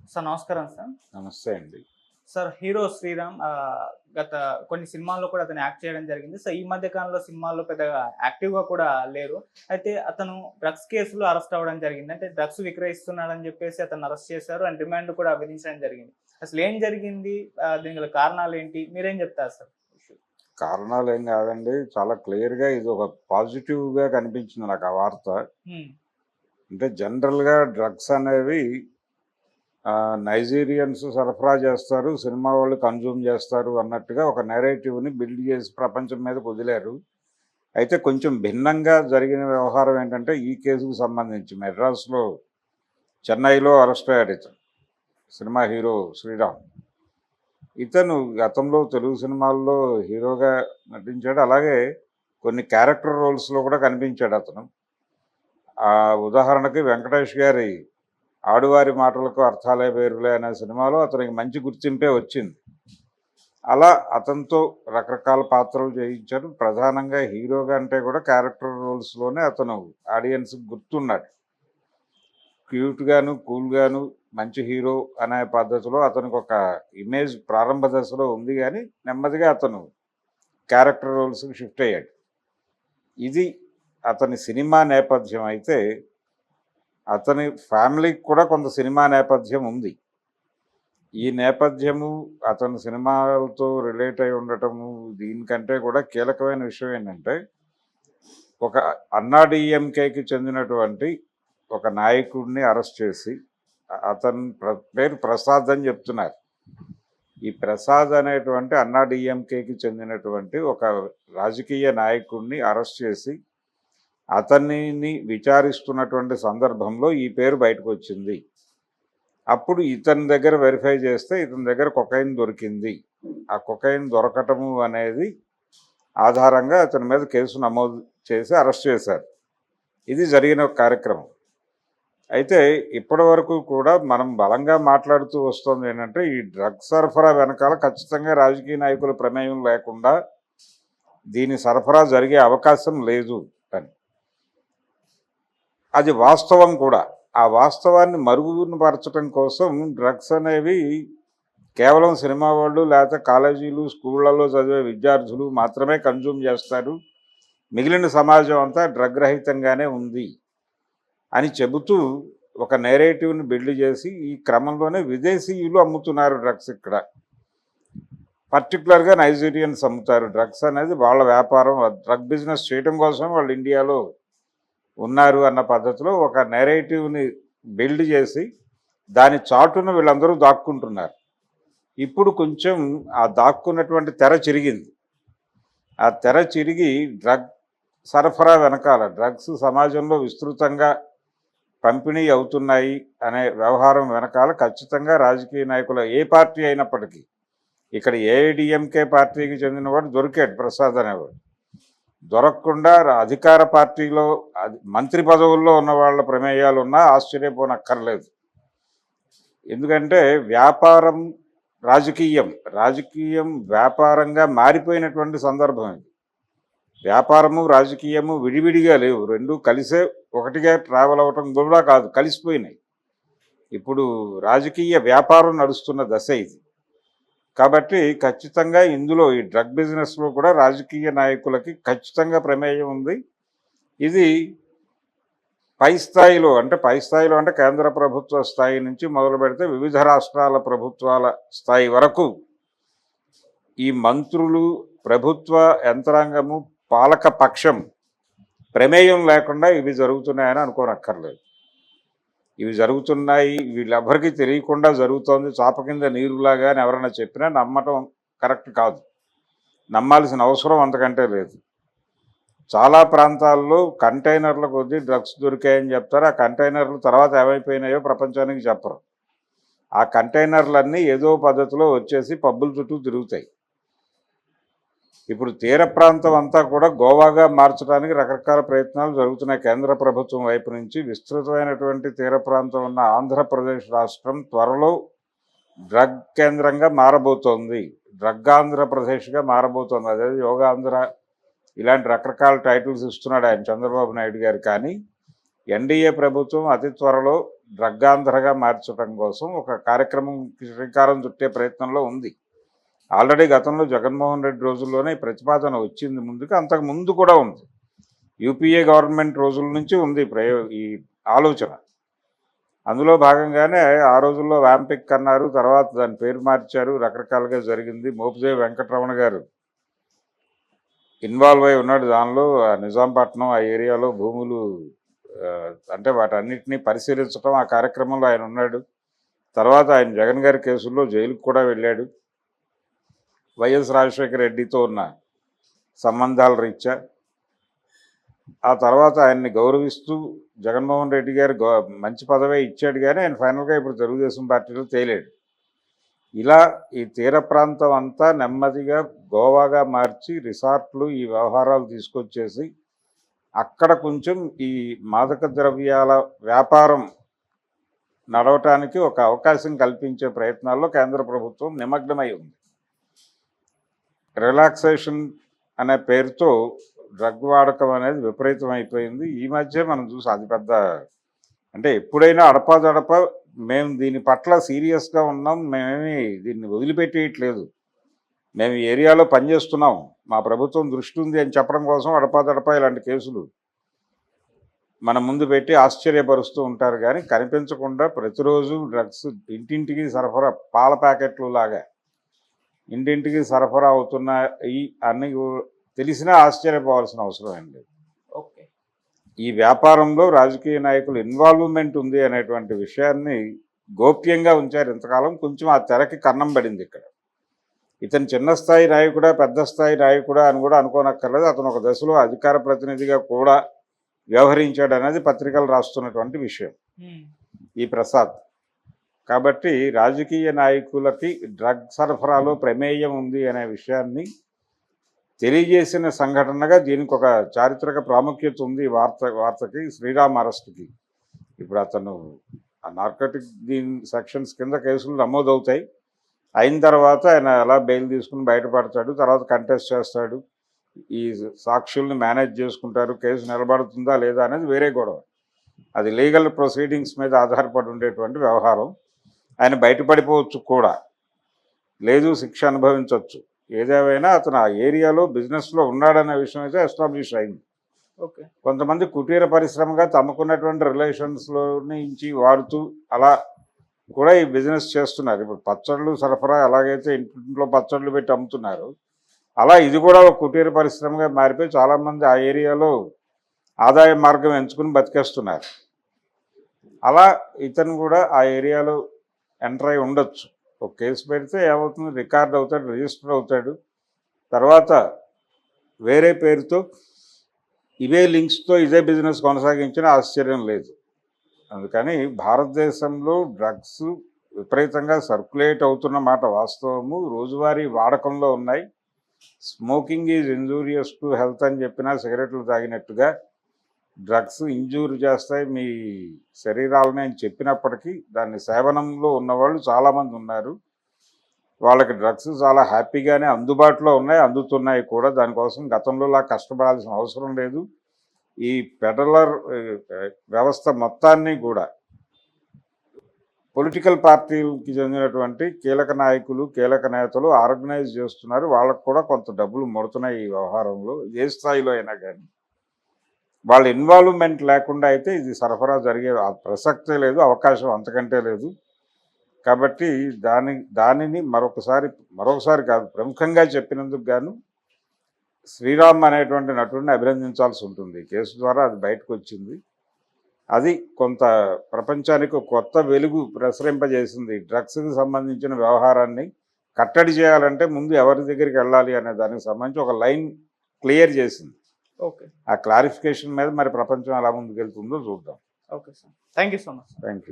Sir నమస్కారం sir. నమస్తే అండి. సార్ హీరో 'శ్రీరామ్' గత కొన్ని సినిమాల్లో కూడా అతను యాక్ట్ చేయడం జరిగింది. సో, ఈ మధ్య కాలంలో సినిమాల్లో పెద్దగా యాక్టివ్‌గా కూడా లేరు. అయితే అతను డ్రగ్స్ కేసులో అరెస్ట్ అవ్వడం జరిగింది. అంటే డ్రగ్స్ విక్రయిస్తున్నాడని చెప్పేసి అతన్ని అరెస్ట్ చేశారు. అండ్ రిమాండ్ కూడా విధించడం జరిగింది. అసలు ఏం జరిగింది? దీనికి గల కారణాలేంటి? మీరేం చెప్తారు సార్? కారణాలేం గాదండి. చాలా క్లియర్‌గా ఇదొక పాజిటివ్‌గా కనిపించింది నాకు ఆ వార్త. హ్మ్. అంటే జనరల్‌గా డ్రగ్స్ అనేవి నైజీరియన్స్ సరఫరా చేస్తారు, సినిమా వాళ్ళు కన్జ్యూమ్ చేస్తారు అన్నట్టుగా ఒక నెరేటివ్‌ని బిల్డ్ చేసి ప్రపంచం మీదకి వదిలారు. అయితే కొంచెం భిన్నంగా జరిగిన వ్యవహారం ఏంటంటే, ఈ కేసుకు సంబంధించి మెడ్రాస్‌లో, చెన్నైలో అరెస్ట్ అయ్యాడు ఇతను. Cinema hero 'Sriram'. ఇతను గతంలో తెలుగు సినిమాల్లో హీరోగా నటించాడు. అలాగే కొన్ని క్యారెక్టర్ రోల్స్‌లో కూడా కనిపించాడు అతను. ఉదాహరణకి వెంకటేష్ గారి 'ఆడువారి మాటలకు అర్థాలే వేరులే' అనే సినిమాలో అతనికి మంచి గుర్తింపే వచ్చింది. అలా అతనితో రకరకాల పాత్రలు చేయించారు. ప్రధానంగా హీరోగా అంటే కూడా క్యారెక్టర్ రోల్స్‌లోనే అతను ఆడియన్స్‌కి గుర్తున్నాడు. క్యూట్‌గాను, కూల్‌గాను మంచి హీరో అనే పద్ధతిలో అతనికి ఒక ఇమేజ్ ప్రారంభ దశలో ఉంది. కానీ నెమ్మదిగా అతను క్యారెక్టర్ రోల్స్‌కి షిఫ్ట్ అయ్యాడు. ఇది అతని సినిమా నేపథ్యం. అయితే అతని ఫ్యామిలీకి కూడా కొంత సినిమా నేపథ్యం ఉంది. ఈ నేపథ్యము అతని సినిమాలతో రిలేట్ అయి ఉండటము, దీనికంటే కూడా కీలకమైన విషయం ఏంటంటే, ఒక అన్నా డీఎంకేకి చెందినటువంటి ఒక నాయకుడిని అరెస్ట్ చేసి, అతని పేరు ప్రసాద్ అని చెప్తున్నారు. ఈ ప్రసాద్ అనేటువంటి అన్నా డీఎంకేకి చెందినటువంటి ఒక రాజకీయ నాయకుడిని అరెస్ట్ చేసి అతనిని విచారిస్తున్నటువంటి సందర్భంలో ఈ పేరు బయటకు వచ్చింది. అప్పుడు ఇతని దగ్గర వెరిఫై చేస్తే ఇతని దగ్గర కొకైన్ దొరికింది. ఆ కొకైన్ దొరకటము అనేది ఆధారంగా అతని మీద కేసు నమోదు చేసి అరెస్ట్ చేశారు. ఇది జరిగిన ఒక కార్యక్రమం. అయితే ఇప్పటి వరకు కూడా మనం బలంగా మాట్లాడుతూ వస్తుంది ఏంటంటే, ఈ డ్రగ్ సరఫరా వెనకాల ఖచ్చితంగా రాజకీయ నాయకుల ప్రమేయం లేకుండా దీని సరఫరా జరిగే అవకాశం లేదు అని. అది వాస్తవం కూడా. ఆ వాస్తవాన్ని మరుగుపరచడం కోసం డ్రగ్స్ అనేవి కేవలం సినిమా వాళ్ళు, లేకపోతే కాలేజీలు, స్కూళ్ళల్లో చదివే విద్యార్థులు మాత్రమే కన్జ్యూమ్ చేస్తారు, మిగిలిన సమాజం అంతా డ్రగ్ రహితంగానే ఉంది అని చెబుతూ ఒక నేరేటివ్ని బిల్డ్ చేసి, ఈ క్రమంలోనే విదేశీయులు అమ్ముతున్నారు డ్రగ్స్. ఇక్కడ పర్టికులర్గా నైజీరియన్స్ అమ్ముతారు డ్రగ్స్ అనేది. వాళ్ళ వ్యాపారం, డ్రగ్ బిజినెస్ చేయడం కోసం వాళ్ళు ఇండియాలో ఉన్నారు అన్న పద్ధతిలో ఒక నెరేటివ్ని బిల్డ్ చేసి దాని చాటున వీళ్ళందరూ దాక్కుంటున్నారు. ఇప్పుడు కొంచెం ఆ దాక్కున్నటువంటి తెర చిరిగింది. ఆ తెర చిరిగి డ్రగ్ సరఫరా వెనకాల, డ్రగ్స్ సమాజంలో విస్తృతంగా పంపిణీ అవుతున్నాయి అనే వ్యవహారం వెనకాల ఖచ్చితంగా రాజకీయ నాయకుల, ఏ పార్టీ అయినప్పటికీ, ఇక్కడ ఏఐడిఎంకే పార్టీకి చెందినవాడు దొరికాడు ప్రసాద్ అనేవాడు. దొరకకుండా అధికార పార్టీలో మంత్రి పదవుల్లో ఉన్న వాళ్ళ ప్రమేయాలు ఉన్నా ఆశ్చర్యపోనక్కర్లేదు. ఎందుకంటే వ్యాపారం, రాజకీయం వ్యాపారంగా మారిపోయినటువంటి సందర్భం ఇది. వ్యాపారము రాజకీయము విడివిడిగా లేవు, రెండు కలిసే ఒకటిగా ట్రావెల్ అవ్వటం కూడా కాదు, కలిసిపోయినాయి. ఇప్పుడు రాజకీయ వ్యాపారం నడుస్తున్న దశ ఇది. కాబట్టి ఖచ్చితంగా ఇందులో ఈ డ్రగ్ బిజినెస్లో కూడా రాజకీయ నాయకులకి ఖచ్చితంగా ప్రమేయం ఉంది. ఇది పై స్థాయిలో అంటే కేంద్ర ప్రభుత్వ స్థాయి నుంచి మొదలు పెడితే వివిధ రాష్ట్రాల ప్రభుత్వాల స్థాయి వరకు ఈ మంత్రులు, ప్రభుత్వ యంత్రాంగము, పాలక పక్షం ప్రమేయం లేకుండా ఇవి జరుగుతున్నాయని అనుకోనక్కర్లేదు. ఇవి జరుగుతున్నాయి, వీళ్ళెవ్వరికీ తెలియకుండా జరుగుతోంది, చాప కింద నీరులాగా అని ఎవరైనా చెప్పినా నమ్మటం కరెక్ట్ కాదు. నమ్మాల్సిన అవసరం అంతకంటే లేదు. చాలా ప్రాంతాల్లో కంటైనర్ల కొద్దీ డ్రగ్స్ దొరికాయని చెప్తారు. ఆ కంటైనర్లు తర్వాత ఏమైపోయినాయో ప్రపంచానికి చెప్పరు. ఆ కంటైనర్లన్నీ ఏదో పద్ధతిలో వచ్చేసి పబ్బుల చుట్టూ తిరుగుతాయి. ఇప్పుడు తీర ప్రాంతం అంతా కూడా గోవాగా మార్చడానికి రకరకాల ప్రయత్నాలు జరుగుతున్నాయి కేంద్ర ప్రభుత్వం వైపు నుంచి. విస్తృతమైనటువంటి తీర ప్రాంతం ఉన్న ఆంధ్రప్రదేశ్ రాష్ట్రం త్వరలో డ్రగ్ కేంద్రంగా మారబోతోంది, డ్రగ్ ఆంధ్రప్రదేశ్గా మారబోతోంది. అదే యోగాంధ్ర, ఇలాంటి రకరకాల టైటిల్స్ ఇస్తున్నాడు ఆయన చంద్రబాబు నాయుడు గారు. కానీ ఎన్డీఏ ప్రభుత్వం అతి త్వరలో డ్రగ్గాంధ్రగా మార్చడం కోసం ఒక కార్యక్రమం శ్రీకారం చుట్టే ప్రయత్నంలో ఉంది. ఆల్రెడీ గతంలో జగన్మోహన్ రెడ్డి రోజుల్లోనే ఈ ప్రతిపాదన వచ్చింది ముందుకు, అంతకు ముందు కూడా ఉంది. యూపీఏ గవర్నమెంట్ రోజుల నుంచి ఉంది ఈ ఆలోచన. అందులో భాగంగానే ఆ రోజుల్లో వ్యాంపిక్ అన్నారు, తర్వాత దాని పేరు మార్చారు, రకరకాలుగా జరిగింది. మోపిదేవి వెంకటరమణ గారు ఇన్వాల్వ్ అయి ఉన్నాడు దానిలో. నిజాంపట్నం ఆ ఏరియాలో భూములు అంటే వాటన్నిటినీ పరిశీలించడం ఆ కార్యక్రమంలో ఆయన ఉన్నాడు. తర్వాత ఆయన జగన్ గారి కేసుల్లో జైలుకు కూడా వెళ్ళాడు. వైఎస్ రాజశేఖర రెడ్డితో ఉన్న సంబంధాల రీత్యా ఆ తర్వాత ఆయన్ని గౌరవిస్తూ జగన్మోహన్ రెడ్డి గారు మంచి పదవే ఇచ్చాడు, కానీ ఆయన ఫైనల్గా ఇప్పుడు తెలుగుదేశం పార్టీలో తేలాడు. ఇలా ఈ తీర ప్రాంతం అంతా నెమ్మదిగా గోవాగా మార్చి రిసార్ట్లు ఈ వ్యవహారాలు తీసుకొచ్చేసి అక్కడ కొంచెం ఈ మాదక ద్రవ్యాల వ్యాపారం నడవటానికి ఒక అవకాశం కల్పించే ప్రయత్నాల్లో కేంద్ర ప్రభుత్వం నిమగ్నమై ఉంది. రిలాక్సేషన్ అనే పేరుతో డ్రగ్ వాడకం అనేది విపరీతం అయిపోయింది. ఈ మధ్య మనం చూసి అది పెద్ద అంటే ఎప్పుడైనా అడపాదడప మేము దీని పట్ల సీరియస్గా ఉన్నాం, మేమేమి దీన్ని వదిలిపెట్టేయట్లేదు, మేము ఈ ఏరియాలో పనిచేస్తున్నాం, మా ప్రభుత్వం దృష్టి ఉంది అని చెప్పడం కోసం అడపాదడప ఇలాంటి కేసులు మన ముందు పెట్టి ఆశ్చర్యపరుస్తూ ఉంటారు. కానీ కనిపించకుండా ప్రతిరోజు డ్రగ్స్ ఇంటింటికి సరఫరా, పాల ప్యాకెట్లు లాగా ఇంటింటికి సరఫరా అవుతున్నాయి అన్ని తెలిసినా ఆశ్చర్యపోవాల్సిన అవసరం ఏం లేదు. ఓకే. ఈ వ్యాపారంలో రాజకీయ నాయకులు ఇన్వాల్వ్మెంట్ ఉంది అనేటువంటి విషయాన్ని గోప్యంగా ఉంచారు ఇంతకాలం. కొంచెం ఆ తెరకి కన్నం పడింది ఇక్కడ. ఇతను చిన్న స్థాయి నాయకుడా పెద్ద స్థాయి నాయకుడా అని కూడా అనుకోనక్కర్లేదు. అతను ఒక దశలో అధికార ప్రతినిధిగా కూడా వ్యవహరించాడు అనేది పత్రికలు రాస్తున్నటువంటి విషయం ఈ ప్రసాద్. కాబట్టి రాజకీయ నాయకులకి డ్రగ్ సరఫరాలో ప్రమేయం ఉంది అనే విషయాన్ని తెలియజేసిన సంఘటనగా దీనికి ఒక చారిత్రక ప్రాముఖ్యత ఉంది. వార్తకి శ్రీరామ్ అరెస్ట్కి ఇప్పుడు అతను నార్కోటిక్ సెక్షన్స్ కింద కేసులు నమోదవుతాయి. అయిన తర్వాత ఆయన ఎలా బెయిల్ తీసుకుని బయటపడతాడు, తర్వాత కంటెస్ట్ చేస్తాడు, ఈ సాక్షుల్ని మేనేజ్ చేసుకుంటారు, కేసు నిలబడుతుందా లేదా అనేది వేరే గొడవ. అది లీగల్ ప్రొసీడింగ్స్ మీద ఆధారపడి ఉండేటువంటి వ్యవహారం. ఆయన బయటపడిపోవచ్చు కూడా, లేదు శిక్ష అనుభవించవచ్చు. ఏదేమైనా అతను ఆ ఏరియాలో బిజినెస్లో ఉన్నాడనే విషయం అయితే ఎస్టాబ్లిష్ అయింది. ఓకే. కొంతమంది కుటీర పరిశ్రమగా తమకున్నటువంటి రిలేషన్స్లో నుంచి వాడుతూ అలా కూడా ఈ బిజినెస్ చేస్తున్నారు. ఇప్పుడు పచ్చళ్ళు సరఫరా ఎలాగైతే ఇంట్లో పచ్చళ్ళు పెట్టి అమ్ముతున్నారు, అలా ఇది కూడా ఒక కుటీర పరిశ్రమగా మారిపోయి చాలామంది ఆ ఏరియాలో ఆదాయ మార్గం ఎంచుకుని బతికేస్తున్నారు. అలా ఇతను కూడా ఆ ఏరియాలో ఎంటర్ అయి ఉండొచ్చు. ఒక కేసు పెడితే ఏమవుతుంది, రికార్డ్ అవుతాడు, రిజిస్టర్ అవుతాడు, తర్వాత వేరే పేరుతో ఇవే లింక్స్తో ఇదే బిజినెస్ కొనసాగించిన ఆశ్చర్యం లేదు. అందుకని భారతదేశంలో డ్రగ్స్ విపరీతంగా సర్క్యులేట్ అవుతున్న మాట వాస్తవము. రోజువారీ వాడకంలో ఉన్నాయి. Smoking is injurious to health అని చెప్పినా సిగరెట్లు తాగినట్టుగా డ్రగ్స్ ఇంజూర్ చేస్తాయి మీ శరీరాలని అని చెప్పినప్పటికీ దాన్ని సేవనంలో ఉన్నవాళ్ళు చాలామంది ఉన్నారు. వాళ్ళకి డ్రగ్స్ చాలా హ్యాపీగానే అందుబాటులో ఉన్నాయి, అందుతున్నాయి కూడా. దానికోసం గతంలోలా కష్టపడాల్సిన అవసరం లేదు. ఈ పెడలర్ వ్యవస్థ మొత్తాన్ని కూడా పొలిటికల్ పార్టీలకి చెందినటువంటి కీలక నాయకులు, కీలక నేతలు ఆర్గనైజ్ చేస్తున్నారు. వాళ్ళకు కూడా కొంత డబ్బులు ముడుతున్నాయి ఈ వ్యవహారంలో, ఏ స్థాయిలో అయినా. కానీ వాళ్ళ ఇన్వాల్వ్మెంట్ లేకుండా అయితే ఇది సరఫరా జరిగే ప్రసక్తే లేదు, అవకాశం అంతకంటే లేదు. కాబట్టి దానిని మరొకసారి కాదు, ప్రముఖంగా చెప్పినందుకు గాను శ్రీరామ్ అనేటువంటి నటుడిని అభినందించాల్సి ఉంటుంది. కేసు ద్వారా అది బయటకు వచ్చింది. అది కొంత ప్రపంచానికి కొత్త వెలుగు ప్రసరింపజేసింది. డ్రగ్స్కి సంబంధించిన వ్యవహారాన్ని కట్టడి చేయాలంటే ముందు ఎవరి దగ్గరికి వెళ్ళాలి అనే దానికి సంబంధించి ఒక లైన్ క్లియర్ చేసింది. ఓకే. ఆ క్లారిఫికేషన్ మీద మరి ప్రపంచం ఎలా ముందుకెళ్తుందో చూద్దాం. Okay sir, thank you so much. Thank you.